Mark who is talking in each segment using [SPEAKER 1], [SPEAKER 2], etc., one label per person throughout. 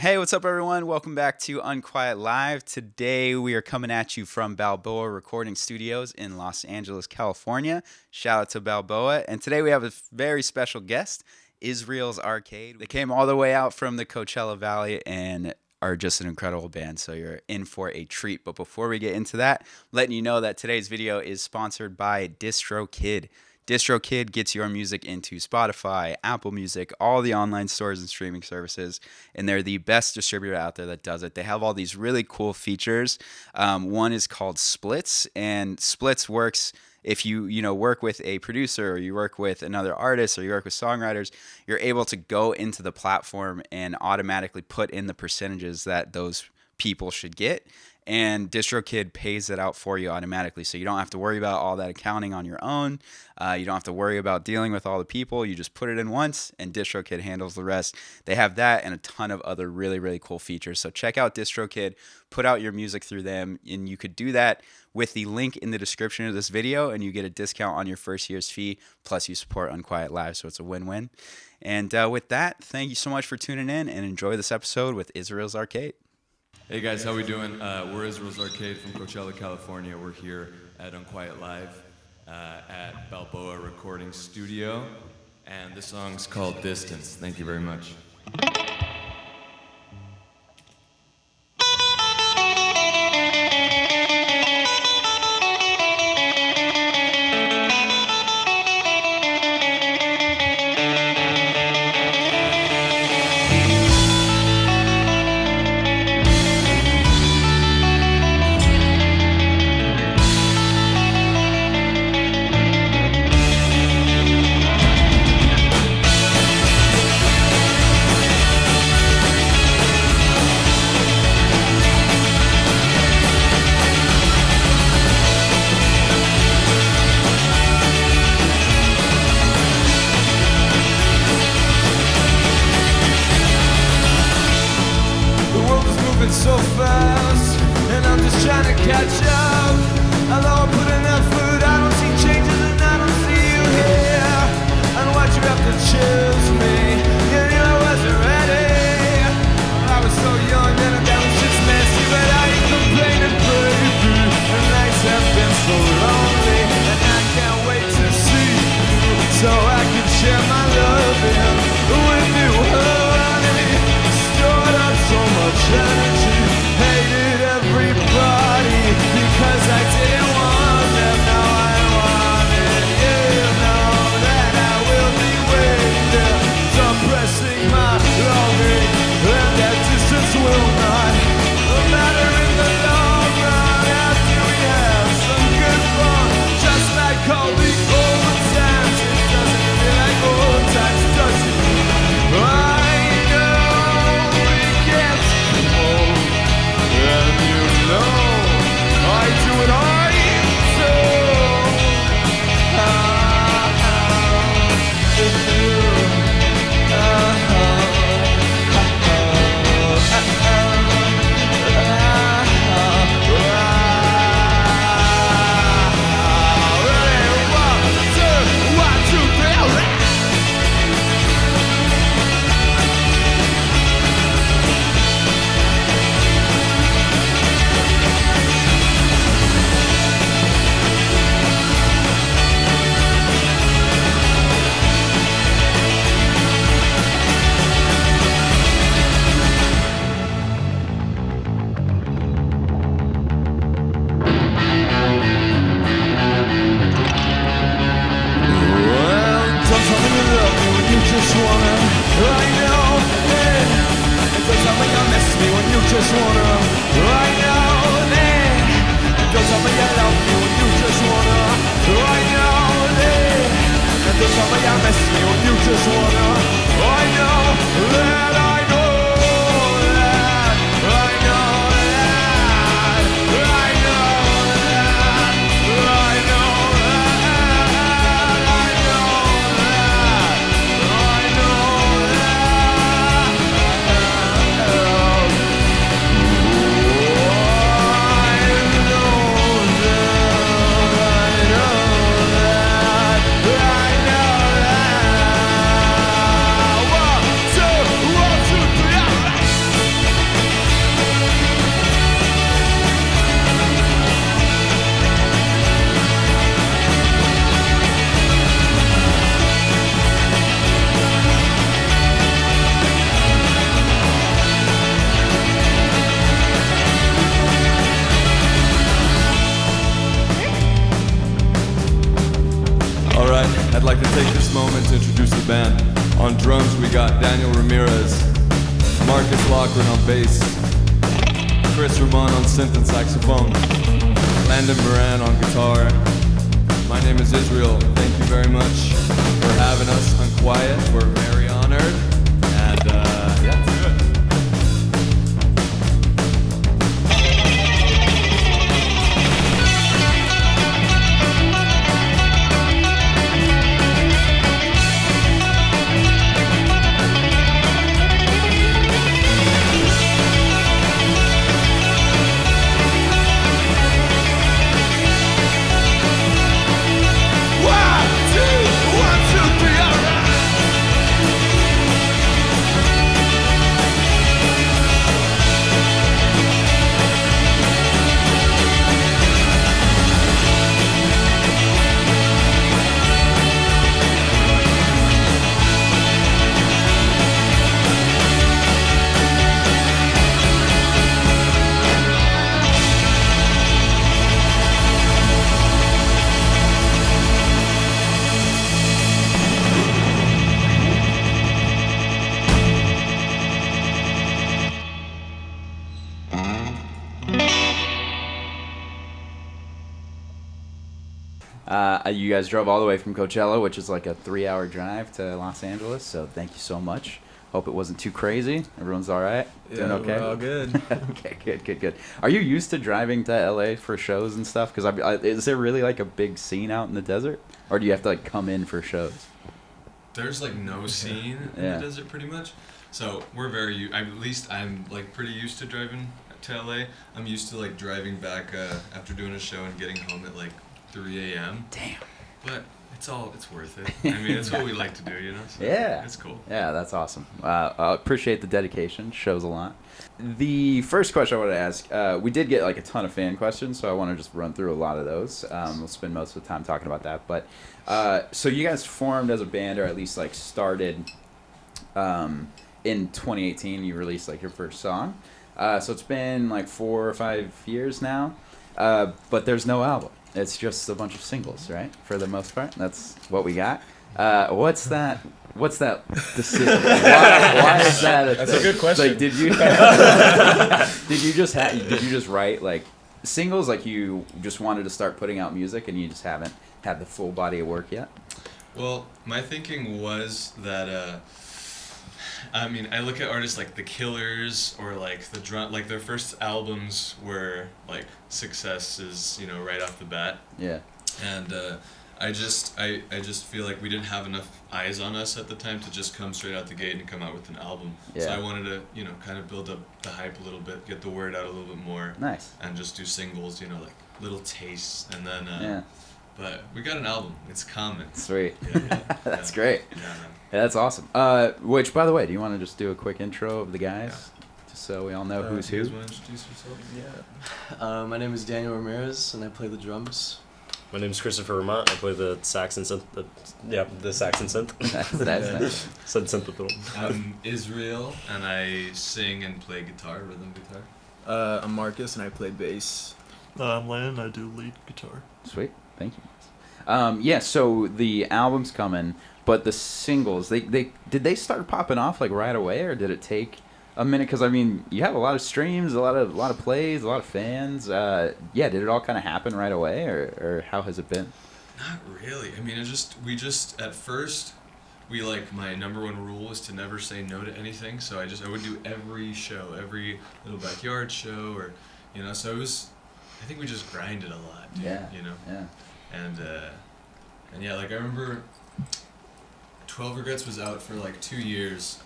[SPEAKER 1] Hey, what's up, everyone? Welcome back to Unquiet Live. Today, we are coming at you from Balboa Recording Studios in Los Angeles, California. Shout out to Balboa. And today, we have a very special guest, Israel's Arcade. They came all the way out from the Coachella Valley and are just an incredible band, so you're in for a treat. But before we get into that, letting you know that today's video is sponsored by Distrokid. Distrokid gets your music into Spotify, Apple Music, all the online stores and streaming services, and they're the best distributor out there that does it. They have all these really cool features. One is called Splits, and Splits works if you work with a producer or you work with another artist or you work with songwriters. You're able to go into the platform and automatically put in the percentages that those people should get. And DistroKid pays it out for you automatically. So you don't have to worry about all that accounting on your own. You don't have to worry about dealing with all the people. You just put it in once and DistroKid handles the rest. They have that and a ton of other really, really cool features. So check out DistroKid, put out your music through them, and you could do that with the link in the description of this video, and you get a discount on your first year's fee, plus you support Unquiet Live, so it's a win-win. And with that, thank you so much for tuning in, and enjoy this episode with Israel's Arcade.
[SPEAKER 2] Hey guys, how we doing? We're Israel's Arcade from Coachella, California. We're here at Unquiet Live at Balboa Recording Studio, and this song's called Distance. Thank you very much.
[SPEAKER 3] So fast, and I'm just trying to catch up. Although I put in effort, I don't see changes and I don't see you here. And why'd you have to choose me? You knew I wasn't ready. I was so young and that was just messy, but I ain't complaining, baby. The nights have been so lonely, and I can't wait to see you so I can share my loving with you, honey. Stored up so much energy. Hated everybody because I didn't want them. Now I want it. You know that I will be waiting
[SPEAKER 2] moment to introduce the band. On drums, we got Daniel Ramirez, Marcus Lochran on bass, Chris Ramon on synth and saxophone, Landon Moran on guitar. My name is Israel. Thank you very much for having us. Unquiet. We're very honored. And yeah, let's do it.
[SPEAKER 1] You guys drove all the way from Coachella, which is like a 3-hour drive to Los Angeles, so thank you so much. Hope it wasn't too crazy. Everyone's all right? Doing okay?
[SPEAKER 4] We're all good.
[SPEAKER 1] Okay, good. Are you used to driving to LA for shows and stuff? Because is there really like a big scene out in the desert? Or do you have to like come in for shows?
[SPEAKER 2] There's like no scene in the desert pretty much. So we're at least I'm like pretty used to driving to LA. I'm used to like driving back after doing a show and getting home at like 3 a.m.
[SPEAKER 1] Damn.
[SPEAKER 2] But it's worth it. I mean, it's what we like to do, you know? So
[SPEAKER 1] yeah.
[SPEAKER 2] It's cool.
[SPEAKER 1] Yeah, that's awesome. I appreciate the dedication. Shows a lot. The first question I wanted to ask, we did get like a ton of fan questions, so I want to just run through a lot of those. We'll spend most of the time talking about that. But so you guys formed as a band, or at least like started in 2018. You released like your first song. So it's been like 4 or 5 years now, but there's no album. It's just a bunch of singles, right? For the most part, that's what we got. What's that decision? Why is that?
[SPEAKER 4] That's a good question.
[SPEAKER 1] Like, did you just write like singles? Like you just wanted to start putting out music, and you just haven't had the full body of work yet?
[SPEAKER 2] Well, my thinking was that. I mean, I look at artists like The Killers or like like their first albums were like successes, you know, right off the bat.
[SPEAKER 1] Yeah.
[SPEAKER 2] And I just feel like we didn't have enough eyes on us at the time to just come straight out the gate and come out with an album.
[SPEAKER 1] Yeah.
[SPEAKER 2] So I wanted to, you know, kind of build up the hype a little bit, get the word out a little bit more.
[SPEAKER 1] Nice.
[SPEAKER 2] And just do singles, you know, like little tastes, and then.
[SPEAKER 1] Yeah.
[SPEAKER 2] But we got an album. It's coming.
[SPEAKER 1] Sweet.
[SPEAKER 2] Yeah.
[SPEAKER 1] That's great.
[SPEAKER 2] Yeah, man.
[SPEAKER 1] Yeah, that's awesome. Which, by the way, do you want to just do a quick intro of the guys, just so we all know who's
[SPEAKER 2] You
[SPEAKER 1] who?
[SPEAKER 2] guys want to introduce yourself?
[SPEAKER 4] Yeah.
[SPEAKER 5] My name is Daniel Ramirez, and I play the drums.
[SPEAKER 6] My name is Christopher Vermont. I play the sax and synth. The sax and synth.
[SPEAKER 1] That's nice.
[SPEAKER 6] Said synth with them.
[SPEAKER 2] I'm Israel, and I sing and play guitar, rhythm guitar.
[SPEAKER 4] I'm Marcus, and I play bass.
[SPEAKER 7] I'm Landon. I do lead guitar.
[SPEAKER 1] Sweet. Thank you. Yeah, so the album's coming, but the singles, did they start popping off like right away, or did it take a minute? Because I mean, you have a lot of streams, a lot of plays, a lot of fans. Yeah, did it all kind of happen right away, or how has it been?
[SPEAKER 2] Not really. I mean, we just at first, my number one rule was to never say no to anything. So I would do every show, every little backyard show, or, you know. So it was, I think we just grinded a lot, dude,
[SPEAKER 1] Yeah.
[SPEAKER 2] you know.
[SPEAKER 1] Yeah.
[SPEAKER 2] And yeah, like I remember 12 Regrets was out for like 2 years,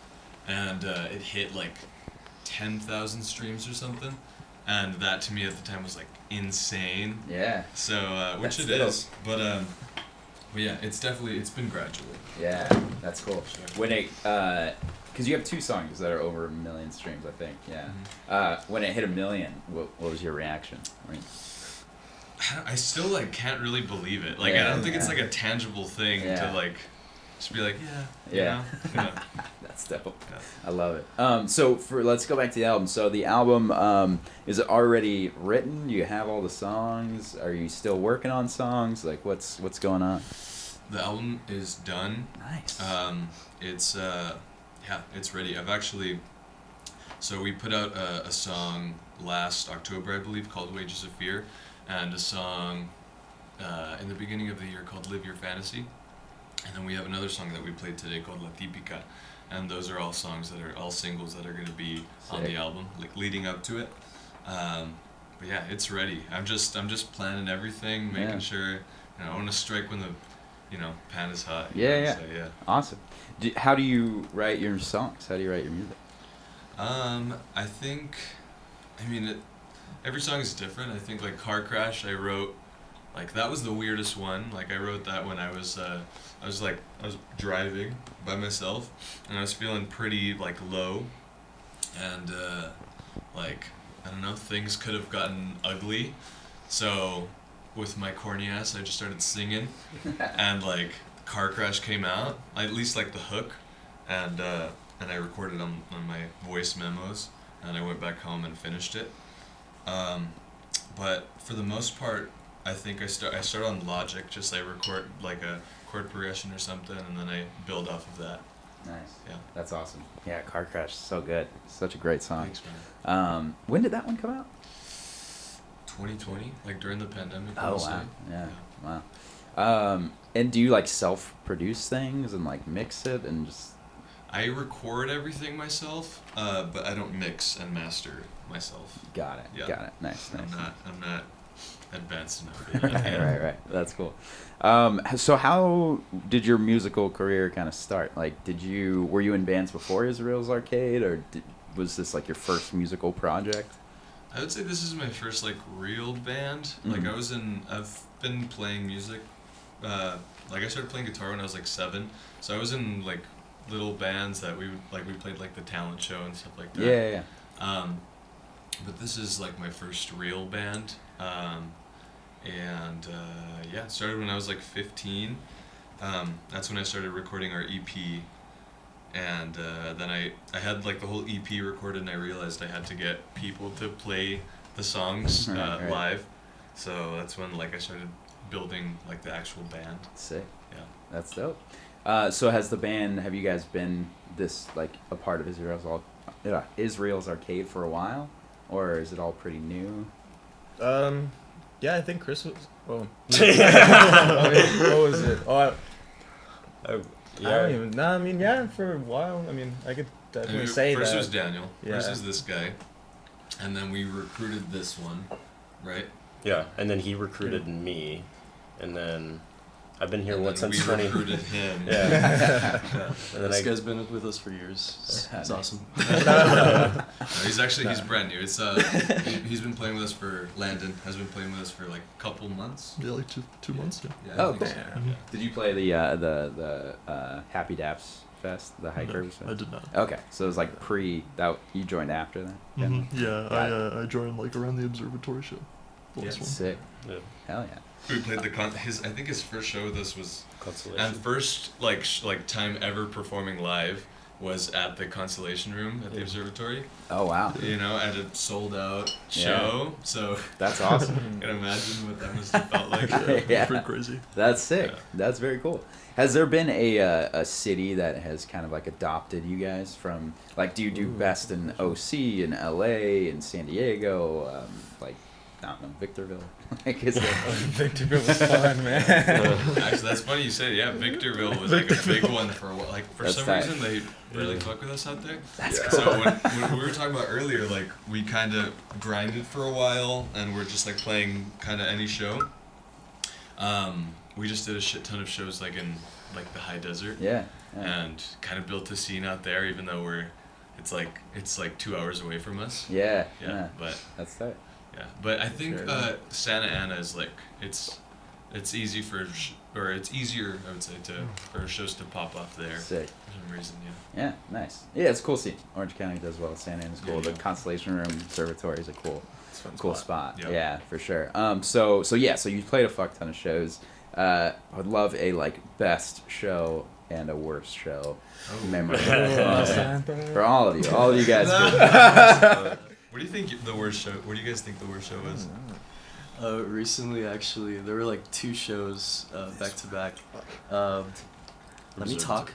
[SPEAKER 2] and it hit like 10,000 streams or something, and that to me at the time was like insane.
[SPEAKER 1] Yeah.
[SPEAKER 2] So which
[SPEAKER 1] That's
[SPEAKER 2] it
[SPEAKER 1] still-
[SPEAKER 2] is, but yeah, it's been gradual.
[SPEAKER 1] Yeah, that's cool. When it, because you have 2 songs that are over 1 million streams, I think. Yeah. When it hit 1 million, what was your reaction? I mean,
[SPEAKER 2] I still like can't really believe it. Like
[SPEAKER 1] Yeah,
[SPEAKER 2] I don't think
[SPEAKER 1] yeah.
[SPEAKER 2] it's like a tangible thing
[SPEAKER 1] Yeah.
[SPEAKER 2] to like just be like you
[SPEAKER 1] Yeah.
[SPEAKER 2] know? Yeah.
[SPEAKER 1] That's dope.
[SPEAKER 2] Yeah.
[SPEAKER 1] I love it. So let's go back to the album. So the album, is it already written? Do you have all the songs? Are you still working on songs? Like what's going on?
[SPEAKER 2] The album is done.
[SPEAKER 1] Nice.
[SPEAKER 2] It's ready. So we put out a song last October, I believe, called Wages of Fear, and a song in the beginning of the year called Live Your Fantasy. And then we have another song that we played today called La Tipica. And those are all songs that are all singles that are going to be on the album, like leading up to it. But yeah, it's ready. I'm just planning everything, making sure, I want to strike when the, pan is hot.
[SPEAKER 1] Yeah.
[SPEAKER 2] So, yeah.
[SPEAKER 1] Awesome. How do you write your songs? How do you write your music?
[SPEAKER 2] Every song is different. I think like Car Crash, I wrote, like that was the weirdest one. Like I wrote that when I was driving by myself, and I was feeling pretty like low, and I don't know, things could have gotten ugly, so with my corny ass, I just started singing, and like Car Crash came out, at least like the hook, and I recorded on my voice memos, and I went back home and finished it. But for the most part, I think I start on Logic, just I record like a chord progression or something, and then I build off of that.
[SPEAKER 1] Nice.
[SPEAKER 2] Yeah.
[SPEAKER 1] That's awesome. Yeah, Car Crash is so good. Such a great song.
[SPEAKER 2] Thanks, man.
[SPEAKER 1] When did that one come out?
[SPEAKER 2] 2020, like during the pandemic.
[SPEAKER 1] Oh,
[SPEAKER 2] honestly.
[SPEAKER 1] wow. Yeah. Wow. And do you like self-produce things and like mix it and just...
[SPEAKER 2] I record everything myself, but I don't mix and master myself.
[SPEAKER 1] Got it.
[SPEAKER 2] Yeah.
[SPEAKER 1] Have. Nice.
[SPEAKER 2] I'm not advanced enough for that.
[SPEAKER 1] Right. That's cool. So how did your musical career kind of start? Like, were you in bands before Israel's Arcade, or was this like your first musical project?
[SPEAKER 2] I would say this is my first like real band. Like I've been playing music. Like I started playing guitar when I was like 7, so I was in like little bands that we played like the talent show and stuff like that.
[SPEAKER 1] Yeah.
[SPEAKER 2] But this is like my first real band. It started when I was like 15. That's when I started recording our EP, and then I had like the whole EP recorded, and I realized I had to get people to play the songs
[SPEAKER 1] Right.
[SPEAKER 2] live. So that's when like I started building like the actual band.
[SPEAKER 1] Sick.
[SPEAKER 2] Yeah.
[SPEAKER 1] That's dope. So have you guys been a part of Israel's Arcade for a while, or is it all pretty new?
[SPEAKER 4] Yeah, I think Chris was. Oh. What was it? Oh, I don't even. No, I mean, yeah, for a while. I mean, I could definitely say
[SPEAKER 2] first
[SPEAKER 4] that.
[SPEAKER 2] was Daniel.
[SPEAKER 4] Yeah.
[SPEAKER 2] First is this guy, and then we recruited this one, right?
[SPEAKER 6] Yeah, and then he recruited me, and then I've been here
[SPEAKER 2] And
[SPEAKER 6] since
[SPEAKER 2] we
[SPEAKER 6] 20.
[SPEAKER 2] recruited him.
[SPEAKER 6] Yeah. And then
[SPEAKER 5] This guy's been with us for years. It's awesome.
[SPEAKER 2] No, he's brand new. It's he's been playing with us for Landon has been playing with us for like a couple months.
[SPEAKER 7] Yeah, like two months. Yeah.
[SPEAKER 2] Yeah, I
[SPEAKER 1] Oh,
[SPEAKER 2] think
[SPEAKER 1] cool.
[SPEAKER 2] so.
[SPEAKER 7] Mhm.
[SPEAKER 1] Did you play the Happy Daps Fest, the Hikers?
[SPEAKER 7] No, I did not.
[SPEAKER 1] Okay, so it was like that you joined after that.
[SPEAKER 7] Mhm. Yeah,
[SPEAKER 1] Got
[SPEAKER 7] I joined like around the observatory show. The last one.
[SPEAKER 1] Sick.
[SPEAKER 6] Yeah.
[SPEAKER 1] Hell yeah.
[SPEAKER 2] We played I think his first show with us was
[SPEAKER 6] Consolation.
[SPEAKER 2] and first like time ever performing live was at the Constellation Room at the observatory.
[SPEAKER 1] Oh wow.
[SPEAKER 2] At a sold out show. So
[SPEAKER 1] That's awesome.
[SPEAKER 2] I can imagine what that must have felt like.
[SPEAKER 1] Yeah.
[SPEAKER 7] Pretty crazy.
[SPEAKER 1] That's sick.
[SPEAKER 2] Yeah.
[SPEAKER 1] That's very cool. Has there been a city that has kind of like adopted you guys from, like, do you do best in OC, in LA, in San Diego, like, I don't know, Victorville? Like, is there...
[SPEAKER 4] Victorville was fun, man.
[SPEAKER 2] Actually, that's funny you say. Yeah, Victorville was like a big one for a while. Like for
[SPEAKER 1] That's
[SPEAKER 2] some
[SPEAKER 1] tight.
[SPEAKER 2] reason they really fuck with us out there.
[SPEAKER 1] That's
[SPEAKER 2] So
[SPEAKER 1] cool.
[SPEAKER 2] when we were talking about earlier, like we kind of grinded for a while, and we're just like playing kind of any show. We just did a shit ton of shows like in like the high desert,
[SPEAKER 1] Yeah.
[SPEAKER 2] and kind of built a scene out there, even though it's like 2 hours away from us.
[SPEAKER 1] Yeah.
[SPEAKER 2] Yeah, but
[SPEAKER 1] That's tight.
[SPEAKER 2] yeah, but I think
[SPEAKER 1] Sure.
[SPEAKER 2] Santa Ana is like it's easy it's easier, I would say, for shows to pop off there
[SPEAKER 1] Sick.
[SPEAKER 2] for some reason.
[SPEAKER 1] Yeah, nice. Yeah, it's a cool scene. Orange County does well. Santa Ana's cool.
[SPEAKER 2] Yeah.
[SPEAKER 1] The Constellation Room Observatory is a cool spot.
[SPEAKER 2] Yeah.
[SPEAKER 1] Yeah, for sure. So you played a fuck ton of shows. I would love a best show and a worst show memory for all of you. All of you guys.
[SPEAKER 2] What do you think the worst show? What do you guys think the worst show was?
[SPEAKER 5] Recently, actually, there were like 2 shows back to back. Let me talk.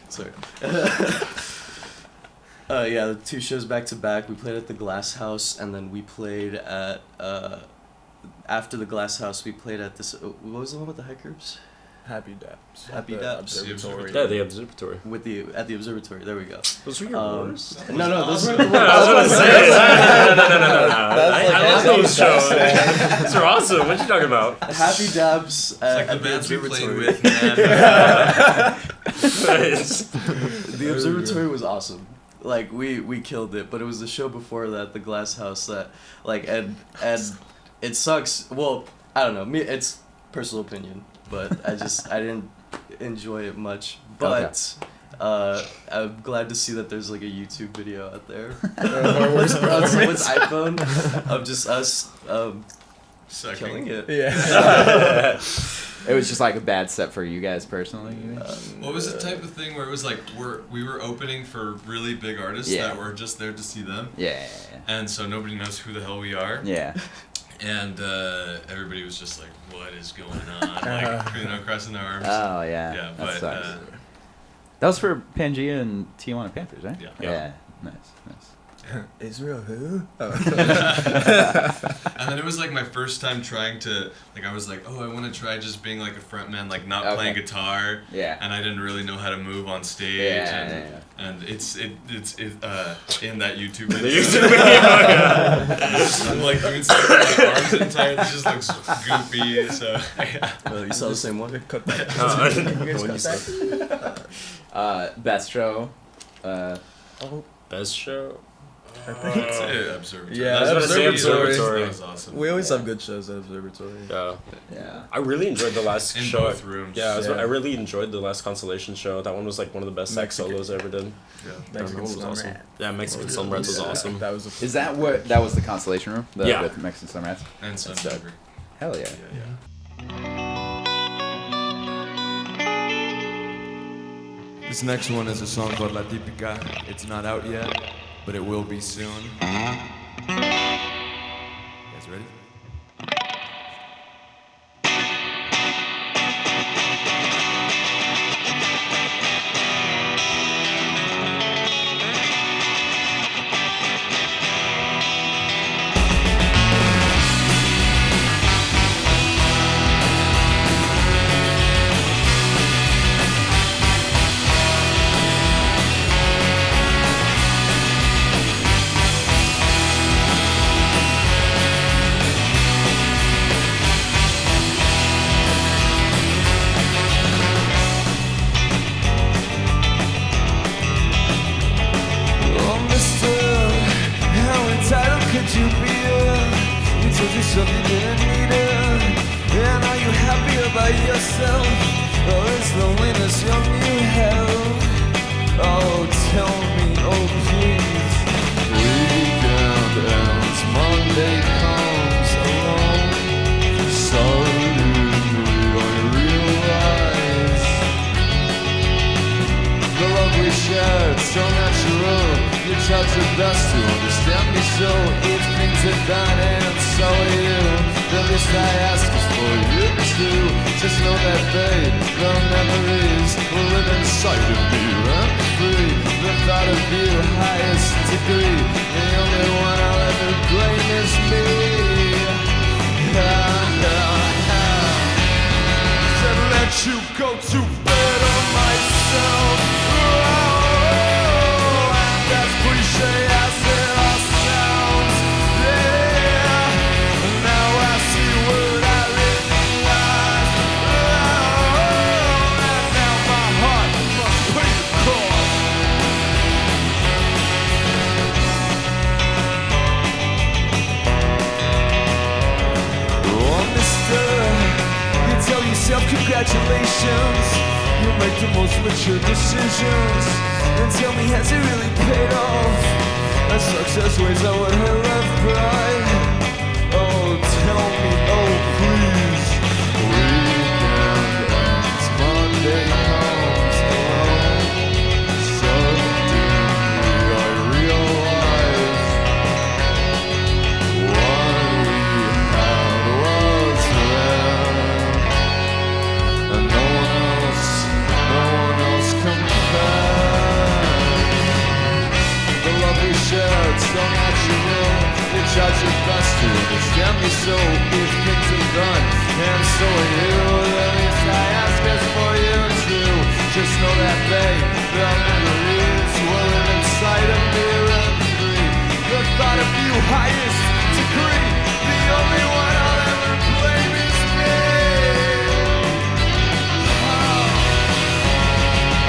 [SPEAKER 5] Sorry. Yeah, the 2 shows back to back. We played at the Glass House, and then we played at after the Glass House. We played at this. What was the one with the hikers?
[SPEAKER 4] Happy Daps.
[SPEAKER 5] Happy
[SPEAKER 4] At the
[SPEAKER 5] Daps.
[SPEAKER 4] Observatory.
[SPEAKER 6] Yeah, the observatory.
[SPEAKER 5] At the observatory. There we go.
[SPEAKER 6] Those were your worst.
[SPEAKER 5] No, those were
[SPEAKER 6] I was gonna say, no. I love those shows. Those are awesome. What you talking about?
[SPEAKER 5] Happy Dabs
[SPEAKER 2] It's like the
[SPEAKER 5] at the
[SPEAKER 2] bands we played
[SPEAKER 5] observatory.
[SPEAKER 2] with, man.
[SPEAKER 5] The observatory was awesome. Like we killed it, but it was the show before that, the Glass House, that like and it sucks. Well, I don't know. It's personal opinion, but I didn't enjoy it much. But I'm glad to see that there's like a YouTube video out there on someone's iPhone of just us killing it.
[SPEAKER 4] Yeah.
[SPEAKER 1] It was just like a bad set for you guys personally.
[SPEAKER 2] What was the type of thing where it was like we were opening for really big artists that were just there to see them,
[SPEAKER 1] Yeah.
[SPEAKER 2] and so nobody knows who the hell we are,
[SPEAKER 1] Yeah.
[SPEAKER 2] and everybody was just like, "What is going on?" Like, crossing their arms.
[SPEAKER 1] Oh yeah.
[SPEAKER 2] Yeah,
[SPEAKER 1] that
[SPEAKER 2] but
[SPEAKER 1] sucks. That was for Pangea and Tijuana Panthers, right?
[SPEAKER 2] Yeah.
[SPEAKER 1] Yeah. Nice.
[SPEAKER 4] Israel who? Oh.
[SPEAKER 2] And then it was like my first time trying to, like, I was like, oh, I want to try just being like a frontman, like not playing guitar.
[SPEAKER 1] Yeah.
[SPEAKER 2] And I didn't really know how to move on stage.
[SPEAKER 1] Yeah.
[SPEAKER 2] And it's in that YouTube
[SPEAKER 6] The
[SPEAKER 2] video.
[SPEAKER 6] YouTube video.
[SPEAKER 2] I'm like doing something with my arms the entire, it just looks goofy. So yeah.
[SPEAKER 5] You saw the same one?
[SPEAKER 4] Cut that.
[SPEAKER 5] The one you saw.
[SPEAKER 1] Best show.
[SPEAKER 6] Best show.
[SPEAKER 2] That's it, Observatory.
[SPEAKER 4] Yeah,
[SPEAKER 6] I was gonna say
[SPEAKER 4] Observatory.
[SPEAKER 2] That was awesome.
[SPEAKER 4] We always have good shows at Observatory.
[SPEAKER 1] Yeah.
[SPEAKER 6] I really enjoyed the last
[SPEAKER 2] In
[SPEAKER 6] show.
[SPEAKER 2] both rooms.
[SPEAKER 6] Yeah,
[SPEAKER 4] Yeah.
[SPEAKER 6] I really enjoyed the last Constellation show. That one was like one of the best sax
[SPEAKER 4] Mexican.
[SPEAKER 6] solos I ever did.
[SPEAKER 2] Yeah.
[SPEAKER 4] Mexican
[SPEAKER 6] That one was
[SPEAKER 4] Slum
[SPEAKER 6] awesome.
[SPEAKER 4] Rat.
[SPEAKER 6] Yeah, Mexican Slum Rats was awesome.
[SPEAKER 4] That was
[SPEAKER 1] Is that what that was the Constellation Room?
[SPEAKER 6] Yeah.
[SPEAKER 1] With Mexican Sun Rats?
[SPEAKER 2] And Sun
[SPEAKER 1] That's
[SPEAKER 2] Sugar.
[SPEAKER 1] Hell yeah.
[SPEAKER 2] This next one is a song called La Tipica. It's not out yet, but it will be soon. You guys ready?
[SPEAKER 3] Oh, mister, how entitled could you be? You told yourself you didn't need it. And are you happy about yourself? Or is loneliness your new hell? Oh, tell me, oh please. Weekend ends, Monday comes along. Suddenly I realize the love we shared, so natural. You tried your best to understand me, so if things are done and so are you, the least I ask is for you to just know that, babe, the memories will live inside of me, rent free. The thought of you, highest degree, the only one I'll ever blame is me. Said let you go to bed on myself. That's cliche as it all sounds. Yeah, now I see what I really was. And now my heart must pay the cost. Oh, mister, you tell yourself congratulations. You make the most mature decisions. And tell me, has it really paid off? A success weighs out what her love brought. Oh, tell me, oh please. Weekend ends, Monday comes along. Suddenly I realize tried your best to understand me, so if things are done, and so are you, the least I ask is for you to just know that they, the memories will live inside of me rent-free. The thought of you highest degree, the only one I'll ever blame is me.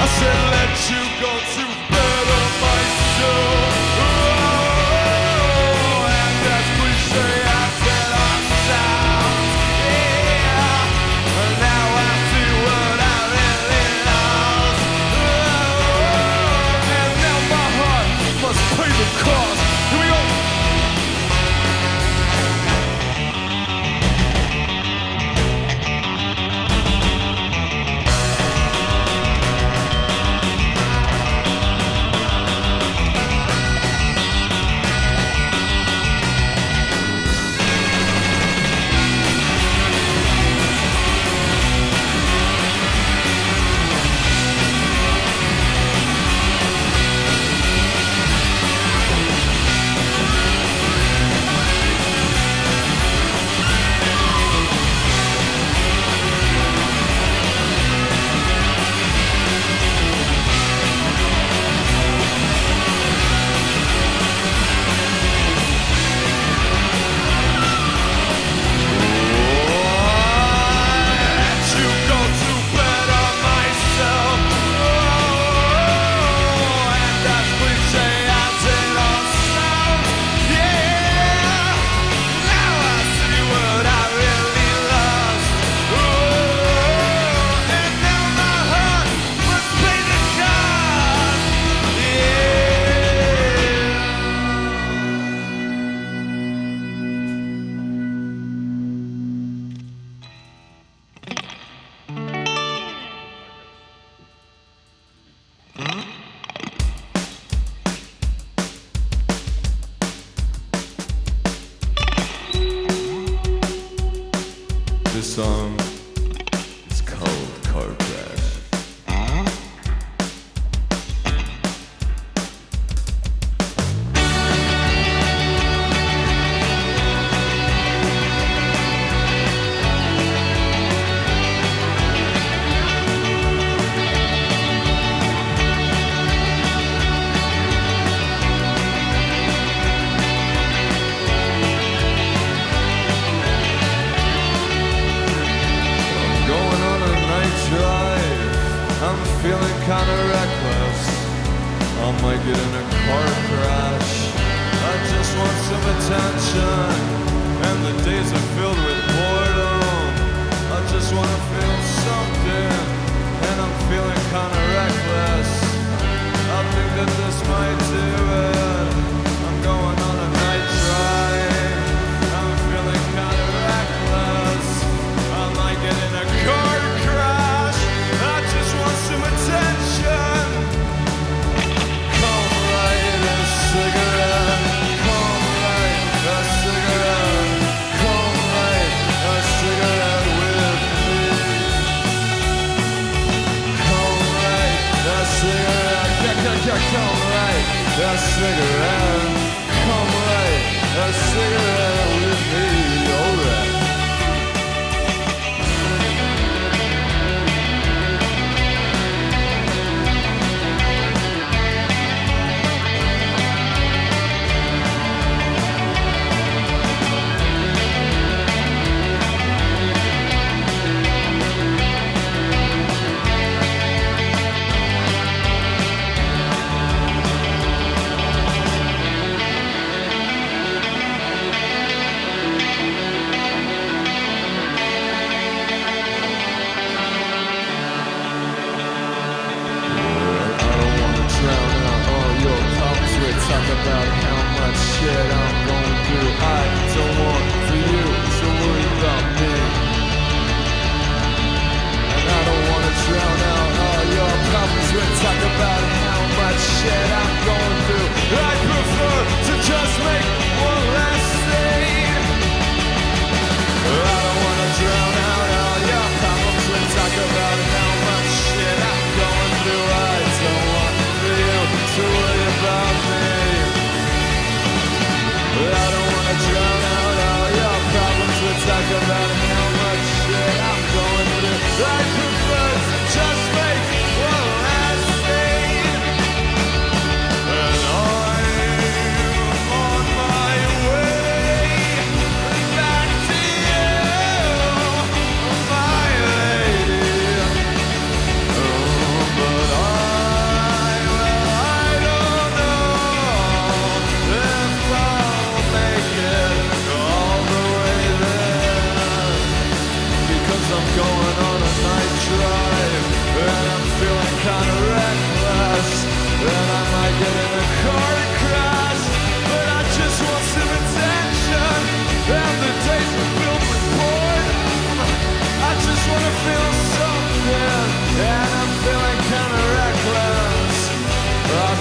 [SPEAKER 3] I said let you go to bed on my soul. Oh, and as cliche as it all sounds, yeah. And now I see what I really lost. Oh, and now my heart must pay the cost. Here we go. This song is called Car Crash. Going on a night drive, I'm feeling kinda reckless. I might get in a car crash. I just want some attention, and the days are filled with boredom. I just wanna feel something, and I'm feeling kinda reckless. I think that this might do it. I'm going on a night drive. I'm feeling kinda reckless. I might get in a car crash. I just want some attention. Come light a cigarette. Come light a cigarette. Come light a cigarette with me. Come light a cigarette. Come light a cigarette. Come light a cigarette with me. Alright.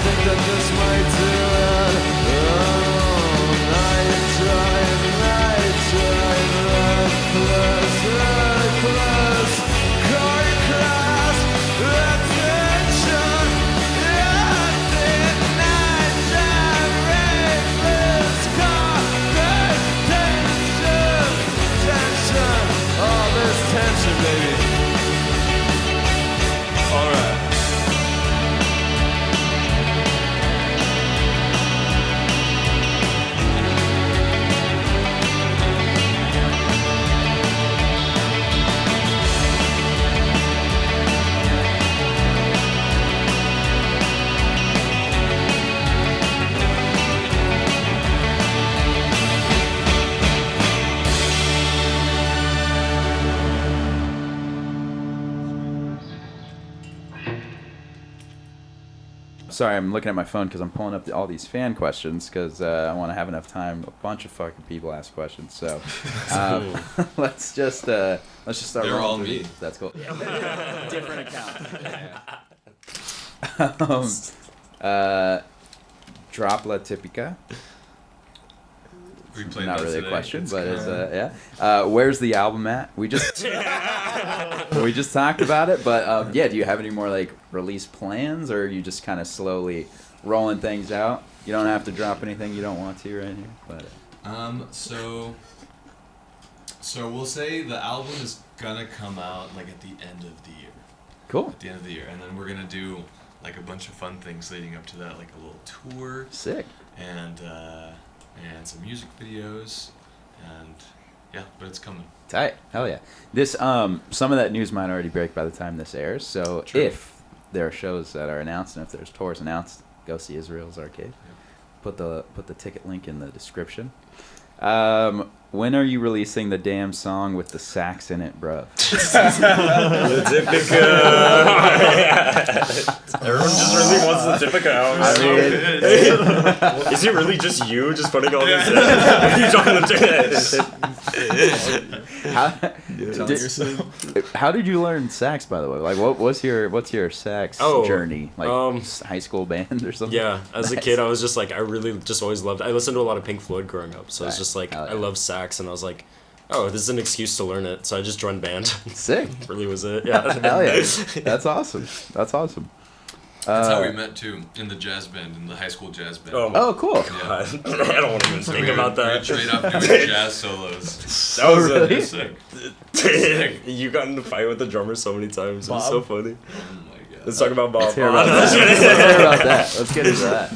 [SPEAKER 3] think that this might do it. Night drive, reckless, reckless. Car crash, attention. I think night drive, reckless. Car crash, tension, tension. Oh, there's tension, baby. All right.
[SPEAKER 1] Sorry, I'm looking at my phone because I'm pulling up all these fan questions because I want to have enough time. A bunch of fucking people ask questions, so let's just start.
[SPEAKER 2] They're
[SPEAKER 1] rolling
[SPEAKER 2] all
[SPEAKER 1] through
[SPEAKER 2] me.
[SPEAKER 1] these. That's cool. Different account. Drop La Tipica.
[SPEAKER 2] We played
[SPEAKER 1] Not
[SPEAKER 2] that
[SPEAKER 1] really
[SPEAKER 2] today.
[SPEAKER 1] a question,
[SPEAKER 2] It's
[SPEAKER 1] but
[SPEAKER 2] good.
[SPEAKER 1] it's where's the album at? We just we just talked about it, but yeah, do you have any more like release plans, or are you just kind of slowly rolling things out? You don't have to drop anything you don't want to right here, but
[SPEAKER 2] So we'll say the album is gonna come out like at the end of the year.
[SPEAKER 1] cool,
[SPEAKER 2] At the end of the year, and then we're gonna do like a bunch of fun things leading up to that, like a little tour
[SPEAKER 1] sick.
[SPEAKER 2] and some music videos, and yeah, but it's coming.
[SPEAKER 1] Tight. Hell yeah. This some of that news might already break by the time this airs. So
[SPEAKER 2] True.
[SPEAKER 1] if there are shows that are announced and if there's tours announced, go see Israel's Arcade. Put the ticket link in the description. When are you releasing the damn song with the sax in it, bro?
[SPEAKER 6] Tipica. Everyone just really wants the Tipica album.
[SPEAKER 1] I mean,
[SPEAKER 6] Is it really just you just putting all these? Are you talking
[SPEAKER 1] how did you learn sax, by the way? Like, what's your sax journey? Like, high school band or something?
[SPEAKER 6] Yeah, as a
[SPEAKER 1] Nice.
[SPEAKER 6] kid, I was just like, I really just always loved. I listened to a lot of Pink Floyd growing up, so I was
[SPEAKER 1] Right.
[SPEAKER 6] just like,
[SPEAKER 1] Hell yeah.
[SPEAKER 6] I love sax, and I was like, oh, this is an excuse to learn it. So I just joined band.
[SPEAKER 1] Sick.
[SPEAKER 6] Really was it? Yeah.
[SPEAKER 1] Hell yeah. That's awesome. That's awesome.
[SPEAKER 2] That's how we met too, in the jazz band, in the high school jazz band.
[SPEAKER 6] Oh my
[SPEAKER 1] Oh, cool.
[SPEAKER 6] God. I don't want to even
[SPEAKER 2] So
[SPEAKER 6] think
[SPEAKER 2] we would-
[SPEAKER 6] about
[SPEAKER 2] We would
[SPEAKER 6] that.
[SPEAKER 2] trade off doing jazz solos.
[SPEAKER 6] That was
[SPEAKER 1] really?
[SPEAKER 2] Sick.
[SPEAKER 6] You got in a fight with the drummer so many times. It was so funny.
[SPEAKER 2] Oh my god.
[SPEAKER 6] Let's talk about Bob.
[SPEAKER 1] Let's hear about that. Let's hear about that. Let's get into that.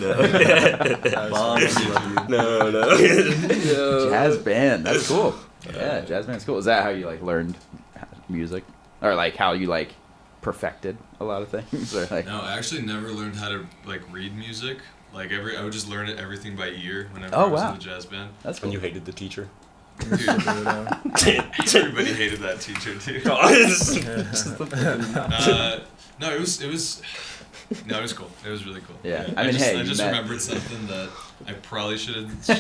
[SPEAKER 6] No.
[SPEAKER 1] Jazz band. That's cool. Yeah, jazz band's cool. Is that how you like learned music, or like how you like perfected a lot of things, or like?
[SPEAKER 2] No, I actually never learned how to like read music. Like I would just learn everything by ear whenever
[SPEAKER 1] Oh,
[SPEAKER 2] I was
[SPEAKER 1] wow.
[SPEAKER 2] in the jazz band.
[SPEAKER 1] That's
[SPEAKER 6] And
[SPEAKER 1] cool.
[SPEAKER 6] you hated the teacher.
[SPEAKER 2] Dude, everybody hated that teacher too. No, it was cool. It was really cool.
[SPEAKER 1] Yeah. I mean,
[SPEAKER 2] just,
[SPEAKER 1] hey,
[SPEAKER 2] I
[SPEAKER 1] you
[SPEAKER 2] just
[SPEAKER 1] met-
[SPEAKER 2] remembered something that I probably shouldn't say.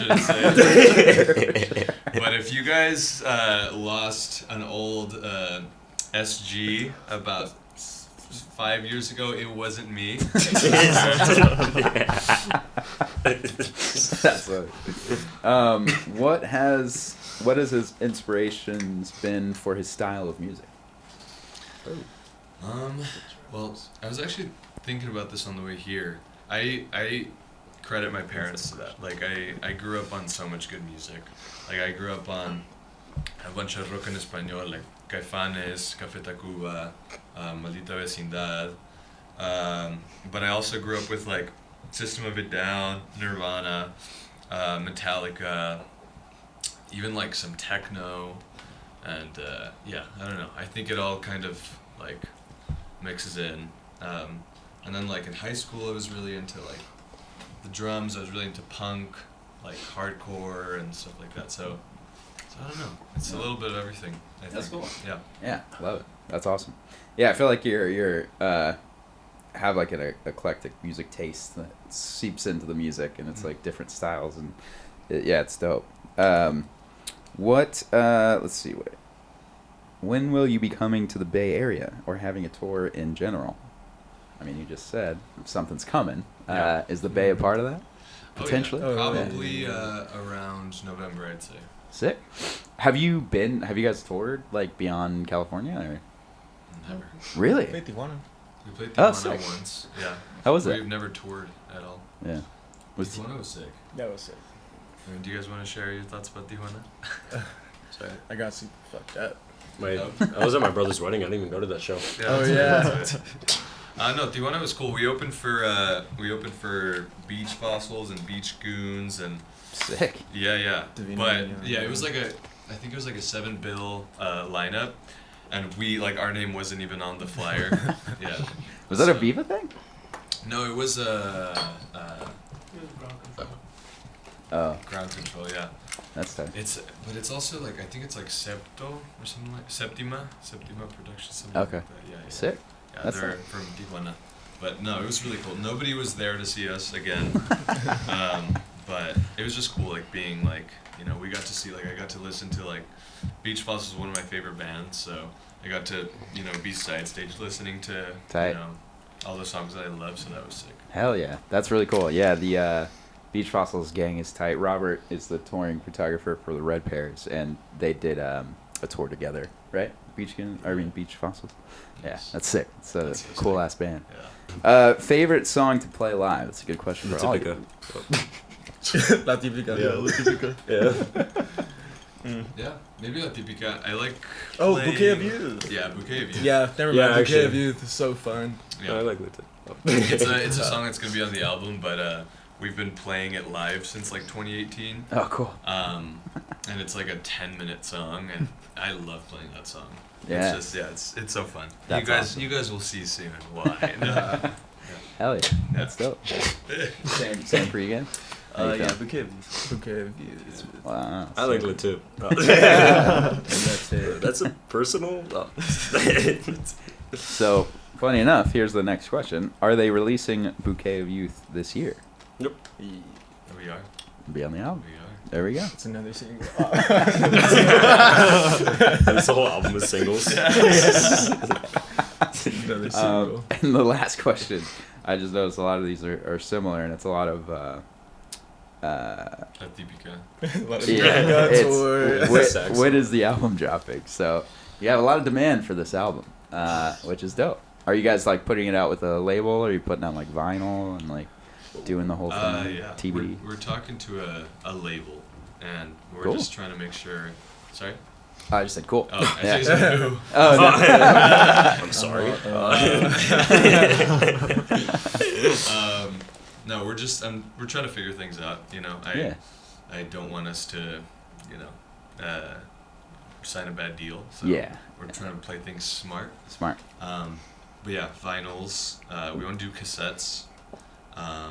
[SPEAKER 2] But if you guys lost an old SG about 5 years ago, it wasn't me.
[SPEAKER 1] That's what has his inspirations been for his style of music?
[SPEAKER 2] Well, I was actually thinking about this on the way here. I credit my parents to that. Like, I grew up on so much good music. Like, I grew up on a bunch of rock en español, like Caifanes, Café Tacuba, Maldita Vecindad. But I also grew up with, like, System of a Down, Nirvana, Metallica, even, like, some techno. And, yeah, I don't know. I think it all kind of, like, mixes in. And then, like, in high school, I was really into, like, the drums. I was really into punk, like, hardcore and stuff like that. So I don't know. It's a little bit of everything, I think.
[SPEAKER 1] That's cool.
[SPEAKER 2] Yeah.
[SPEAKER 1] Yeah, love it. That's awesome. Yeah, I feel like you're have like an eclectic music taste that seeps into the music, and it's like different styles, and yeah, it's dope. Let's see, when will you be coming to the Bay Area or having a tour in general? I mean, you just said something's coming,
[SPEAKER 2] Yeah.
[SPEAKER 1] Is the Bay a part of that? Potentially?
[SPEAKER 2] Oh, yeah.
[SPEAKER 4] Oh, yeah.
[SPEAKER 2] Probably around November, I'd say.
[SPEAKER 1] Sick. Have you guys toured, like, beyond California? Or?
[SPEAKER 2] Never.
[SPEAKER 1] Really?
[SPEAKER 4] Play Tijuana.
[SPEAKER 2] We played
[SPEAKER 1] Oh,
[SPEAKER 2] Tijuana
[SPEAKER 1] sick.
[SPEAKER 2] once. Yeah.
[SPEAKER 1] How was it?
[SPEAKER 2] We've never toured at all.
[SPEAKER 1] Yeah.
[SPEAKER 2] Tijuana was sick.
[SPEAKER 4] That was sick.
[SPEAKER 2] Do you guys want to share your thoughts about Tijuana?
[SPEAKER 4] Sorry, I got super fucked up.
[SPEAKER 6] I was at my brother's wedding. I didn't even go to that show.
[SPEAKER 4] Oh,
[SPEAKER 2] that's it. No, Tijuana was cool. We opened for Beach Fossils and Beach Goons and
[SPEAKER 1] Sick.
[SPEAKER 2] yeah.
[SPEAKER 4] Divino,
[SPEAKER 2] But
[SPEAKER 4] yeah.
[SPEAKER 2] it was like I think it was like a 7-bill lineup, and our name wasn't even on the flyer. Yeah.
[SPEAKER 1] Was that a
[SPEAKER 2] So-
[SPEAKER 1] Viva thing?
[SPEAKER 2] No, it was
[SPEAKER 1] Oh,
[SPEAKER 2] Ground Control. Yeah.
[SPEAKER 1] that's tight.
[SPEAKER 2] It's also like I think it's like Septo or something like Septima Productions. Something
[SPEAKER 1] Okay.
[SPEAKER 2] Like that. Yeah.
[SPEAKER 1] Sick.
[SPEAKER 2] Yeah,
[SPEAKER 1] That's
[SPEAKER 2] they're from Tijuana. But no, it was really cool. Nobody was there to see us again. But it was just cool, like being like, we got to see, like, I got to listen to, like, Beach Fossils was one of my favorite bands, so I got to, be side stage listening to,
[SPEAKER 1] Tight.
[SPEAKER 2] all the songs that I love, so that was sick.
[SPEAKER 1] Hell yeah. That's really cool. Yeah, the Beach Fossils gang is tight. Robert is the touring photographer for the Red Pears, and they did a tour together, right? Beach Fossils. Yeah,
[SPEAKER 2] Yes.
[SPEAKER 1] that's sick. It's a
[SPEAKER 2] That's so
[SPEAKER 1] cool
[SPEAKER 2] sick.
[SPEAKER 1] ass band.
[SPEAKER 2] Yeah.
[SPEAKER 1] Favorite song to play live? That's a good question for all
[SPEAKER 6] Tipica.
[SPEAKER 1] you.
[SPEAKER 4] La Tipica.
[SPEAKER 7] Yeah, La Tipica.
[SPEAKER 6] Yeah.
[SPEAKER 2] Yeah, maybe La Tipica. I like
[SPEAKER 4] Oh,
[SPEAKER 2] playing-
[SPEAKER 4] Bouquet of Youth.
[SPEAKER 2] Yeah, Bouquet of Youth.
[SPEAKER 4] Yeah, never
[SPEAKER 6] Yeah,
[SPEAKER 4] mind. Bouquet
[SPEAKER 6] actually.
[SPEAKER 4] of Youth is so fun.
[SPEAKER 2] Yeah.
[SPEAKER 6] I like that.
[SPEAKER 2] It's a song that's going to be on the album, but we've been playing it live since, like, 2018.
[SPEAKER 1] Oh, cool.
[SPEAKER 2] And it's like a 10-minute song, and I love playing that song.
[SPEAKER 1] Yeah.
[SPEAKER 2] It's just, it's so fun.
[SPEAKER 1] That's awesome.
[SPEAKER 2] You guys will see soon why. No.
[SPEAKER 1] Hell yeah. That's dope. Same for you guys? How you
[SPEAKER 5] Yeah,
[SPEAKER 1] feel?
[SPEAKER 5] Bouquet of Youth.
[SPEAKER 4] Bouquet of Youth.
[SPEAKER 1] Wow.
[SPEAKER 6] I like Le Tip.
[SPEAKER 4] And that's it.
[SPEAKER 6] That's a personal.
[SPEAKER 1] So, funny enough, here's the next question. Are they releasing Bouquet of Youth this year?
[SPEAKER 6] Nope.
[SPEAKER 2] We are.
[SPEAKER 1] Be on the album.
[SPEAKER 2] We are.
[SPEAKER 1] There we go.
[SPEAKER 4] It's another single.
[SPEAKER 6] This whole album is singles.
[SPEAKER 4] Another single.
[SPEAKER 1] And the last question, I just noticed a lot of these are similar, and it's a lot of
[SPEAKER 2] La Tipica.
[SPEAKER 4] Let
[SPEAKER 1] yeah,
[SPEAKER 4] it go
[SPEAKER 1] it's,
[SPEAKER 4] tour.
[SPEAKER 6] Sex.
[SPEAKER 1] when is the album dropping? So you have a lot of demand for this album, which is dope. Are you guys like putting it out with a label, or are you putting out like vinyl and like doing the whole thing?
[SPEAKER 2] Yeah.
[SPEAKER 1] TBD.
[SPEAKER 2] We're talking to a label, and we're
[SPEAKER 1] Cool.
[SPEAKER 2] just trying to make sure. Sorry.
[SPEAKER 1] I just said cool.
[SPEAKER 2] Oh, I
[SPEAKER 1] Yeah.
[SPEAKER 2] think said who.
[SPEAKER 1] Oh, no.
[SPEAKER 6] I'm sorry.
[SPEAKER 2] No, we're just we're trying to figure things out.
[SPEAKER 1] Yeah.
[SPEAKER 2] I don't want us to, sign a bad deal. So
[SPEAKER 1] Yeah.
[SPEAKER 2] we're trying to play things smart.
[SPEAKER 1] Smart.
[SPEAKER 2] But yeah, vinyls. We want to do cassettes. Yeah.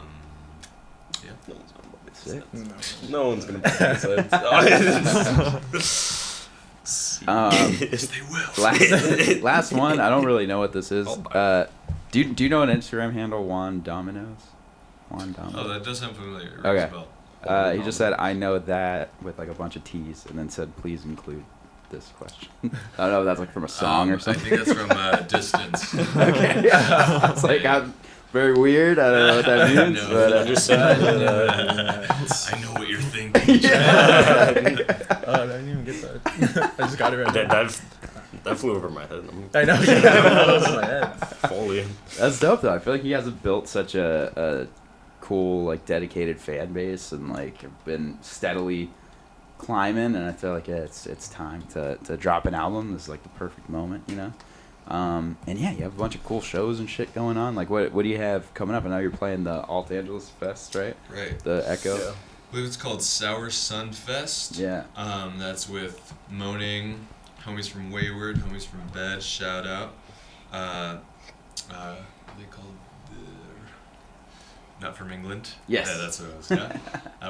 [SPEAKER 1] Sick.
[SPEAKER 6] No one's gonna play this.
[SPEAKER 2] Yes, they will.
[SPEAKER 1] Last one. I don't really know what this is. Do you know an Instagram handle? Juan Dominoes. Juan
[SPEAKER 2] Oh,
[SPEAKER 1] Dominoes.
[SPEAKER 2] that does sound familiar. Rings
[SPEAKER 1] Okay.
[SPEAKER 2] a bell.
[SPEAKER 1] He just said, "I know that" with like a bunch of T's, and then said, "Please include this question." I don't know if that's like from a song or
[SPEAKER 2] I
[SPEAKER 1] something.
[SPEAKER 2] think that's from Distance.
[SPEAKER 1] Okay. It's like I'm very weird. I don't know what that means.
[SPEAKER 2] No,
[SPEAKER 1] but,
[SPEAKER 6] I just said
[SPEAKER 2] I know what you're thinking.
[SPEAKER 4] Oh, I didn't even get that. I just got it right now.
[SPEAKER 6] that flew over my head.
[SPEAKER 4] I know. That was in my head.
[SPEAKER 6] Fully.
[SPEAKER 1] That's dope though. I feel like you guys have built such a cool, like, dedicated fan base, and like have been steadily climbing. And I feel like it's time to drop an album. This is like the perfect moment, you know. And yeah, you have a bunch of cool shows and shit going on. Like, what do you have coming up? I know you're playing the Alt Angeles Fest, right?
[SPEAKER 2] Right.
[SPEAKER 1] The Echo.
[SPEAKER 6] Yeah.
[SPEAKER 2] I believe it's called Sour Sun Fest.
[SPEAKER 1] Yeah.
[SPEAKER 2] That's with Moaning, homies from Wayward, homies from Bed, shout out. What are they called? Not from England?
[SPEAKER 1] Yes.
[SPEAKER 2] Yeah, that's what it was. Yeah.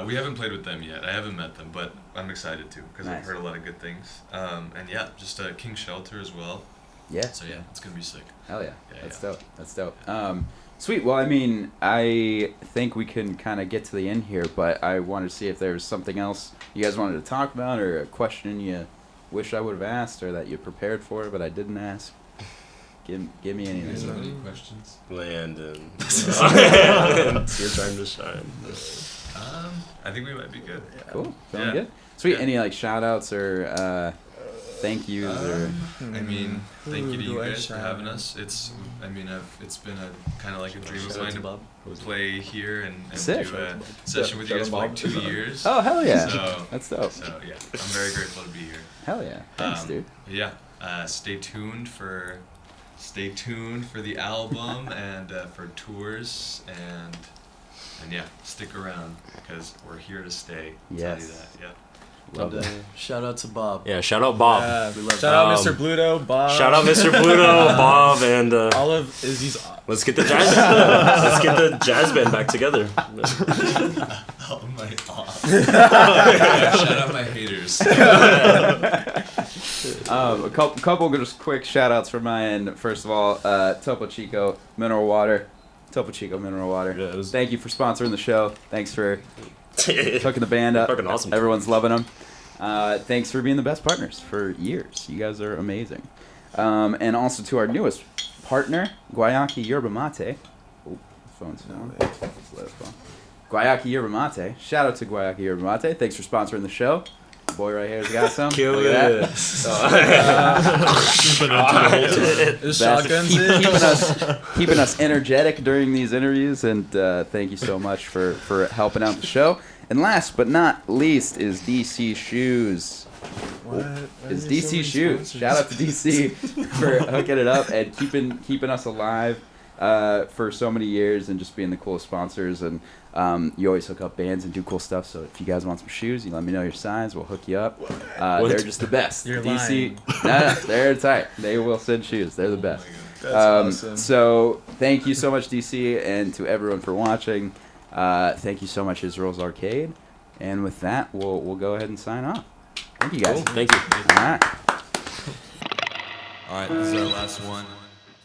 [SPEAKER 2] We haven't played with them yet. I haven't met them, but I'm excited to because I've
[SPEAKER 1] Nice.
[SPEAKER 2] heard a lot of good things. And yeah, just King Shelter as well.
[SPEAKER 1] Yeah.
[SPEAKER 2] So yeah, it's going to be sick.
[SPEAKER 1] Hell yeah.
[SPEAKER 2] Yeah,
[SPEAKER 1] That's
[SPEAKER 2] yeah.
[SPEAKER 1] dope. That's dope. Sweet. Well, I mean, I think we can kind of get to the end here, but I wanted to see if there was something else you guys wanted to talk about, or a question you wish I would have asked, or that you prepared for but I didn't ask. Give me anything.
[SPEAKER 2] Any questions?
[SPEAKER 6] Landon. It's your time to shine.
[SPEAKER 2] I think we might be good.
[SPEAKER 1] Cool. Sound
[SPEAKER 2] Yeah.
[SPEAKER 1] good. Sweet.
[SPEAKER 2] Yeah.
[SPEAKER 1] Any like shout outs or thank yous or
[SPEAKER 2] I mean, thank you to
[SPEAKER 4] Who
[SPEAKER 2] you
[SPEAKER 4] do I
[SPEAKER 2] guys for
[SPEAKER 4] shout
[SPEAKER 2] having
[SPEAKER 4] out?
[SPEAKER 2] us. It's been a kind of like a dream of
[SPEAKER 5] Shout out
[SPEAKER 2] mine
[SPEAKER 5] to
[SPEAKER 2] to
[SPEAKER 5] Bob.
[SPEAKER 2] play here and
[SPEAKER 1] Sick.
[SPEAKER 2] do a session with you guys for like 2 years.
[SPEAKER 1] oh hell yeah,
[SPEAKER 2] So-
[SPEAKER 1] that's dope.
[SPEAKER 2] So yeah, I'm very grateful to be here.
[SPEAKER 1] Hell yeah, thanks dude.
[SPEAKER 2] Yeah, stay tuned for the album and for tours and yeah, stick around because we're here to stay. I'll tell you
[SPEAKER 1] Yes.
[SPEAKER 2] that. Yeah.
[SPEAKER 1] Love
[SPEAKER 5] And,
[SPEAKER 1] it.
[SPEAKER 5] shout out to Bob.
[SPEAKER 6] Yeah, shout out Bob.
[SPEAKER 5] We love
[SPEAKER 4] Shout out
[SPEAKER 6] Um,
[SPEAKER 4] Mr. Bluto, Bob.
[SPEAKER 6] Shout out Mr. Pluto, Bob, and
[SPEAKER 4] all of Izzy's.
[SPEAKER 6] let's get the jazz band back together.
[SPEAKER 2] Oh my yeah, shout out my haters.
[SPEAKER 1] A couple just quick shout outs from my end. First of all, Topo Chico Mineral Water. Topo Chico Mineral Water.
[SPEAKER 6] Yeah, it was-
[SPEAKER 1] Thank you for sponsoring the show. Thanks for hooking the band up.
[SPEAKER 6] Fucking awesome.
[SPEAKER 1] Everyone's loving them. Thanks for being the best partners for years. You guys are amazing. And also to our newest partner, Guayaki Yerba Mate. Oh, phone's phone. Let's let it fall. Guayaki Yerba Mate. Shout out to Guayaki Yerba Mate. Thanks for sponsoring the show. The boy right here's got some.
[SPEAKER 6] Kill
[SPEAKER 1] Look at
[SPEAKER 6] it.
[SPEAKER 1] that.
[SPEAKER 4] Is
[SPEAKER 1] Best.
[SPEAKER 4] shotguns
[SPEAKER 1] Keeping us energetic during these interviews, and thank you so much for helping out the show. And last but not least is DC Shoes.
[SPEAKER 4] What?
[SPEAKER 1] Is DC Shoes. Shout out to DC for hooking it up and keeping us alive for so many years and just being the coolest sponsors. And you always hook up bands and do cool stuff. So if you guys want some shoes, you let me know your size. We'll hook you up. They're just the best.
[SPEAKER 4] You're
[SPEAKER 1] DC. No, they're tight. They will send shoes. They're the best.
[SPEAKER 4] That's awesome.
[SPEAKER 1] So thank you so much, DC, and to everyone for watching. Thank you so much, Israel's Arcade. And with that, we'll go ahead and sign off. Thank you guys.
[SPEAKER 6] Cool. Thank you.
[SPEAKER 1] All right.
[SPEAKER 2] All right, this is our last one.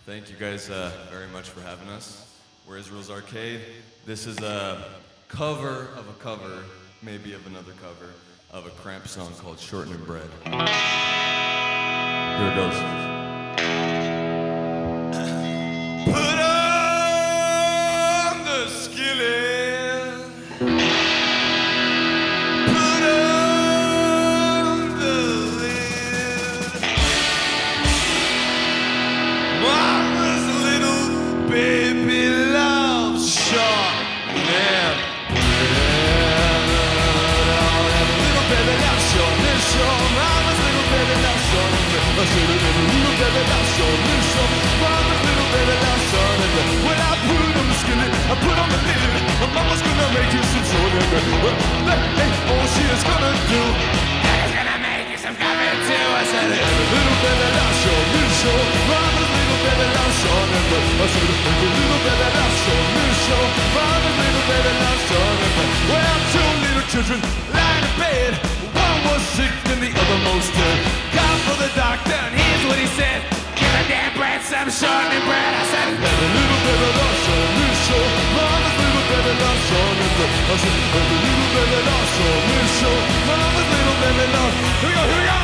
[SPEAKER 2] Thank you guys very much for having us. We're Israel's Arcade. This is a cover of a cover, maybe of another cover, of a Cramp song called Shortnin Bread. Here it goes. Put on the skillet. Put on the lid. Mama's little baby loves shortnin bread. Little baby loves shortnin bread. Mama's little baby loves shortnin bread. Little baby loves shortnin bread. Mama's little baby loves shortnin bread. When I put on the skillet, I put on the lid. My mama's gonna make you some shortnin bread. Well, that ain't all she is gonna do. Daddy's gonna make you some coffee too. I said, little baby loves shortnin bread. Mama's little baby loves shortnin bread. I said, little baby loves shortnin bread. Mama's little baby loves shortnin bread. Well, two little children lying in bed. One was sick and the other most dead. Called for the doctor and here's what he said. Give a damn bread some shortnin bread. I said, little baby loves shortnin bread. Mama's little baby loves shortnin bread. I said, little baby loves shortnin bread. Mama's little baby loves. Here we go, here we go.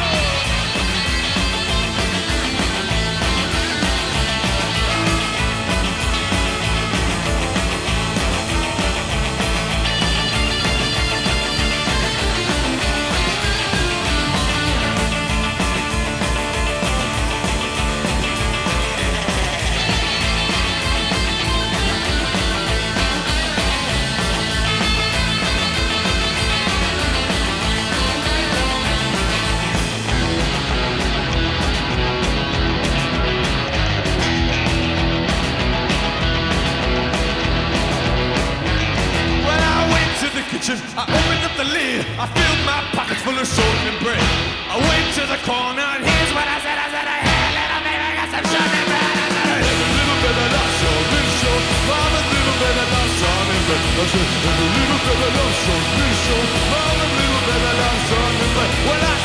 [SPEAKER 2] I opened up the lid, I filled my pockets full of shortnin bread. I went to the corner and here's what I said. I said, hey, little baby, I got some shortnin bread. I said, hey, little baby, loves shortnin bread. Mama's little baby, loves shortnin bread. I said, little baby, loves shortnin bread. Mama's little baby, loves shortnin bread. Well, I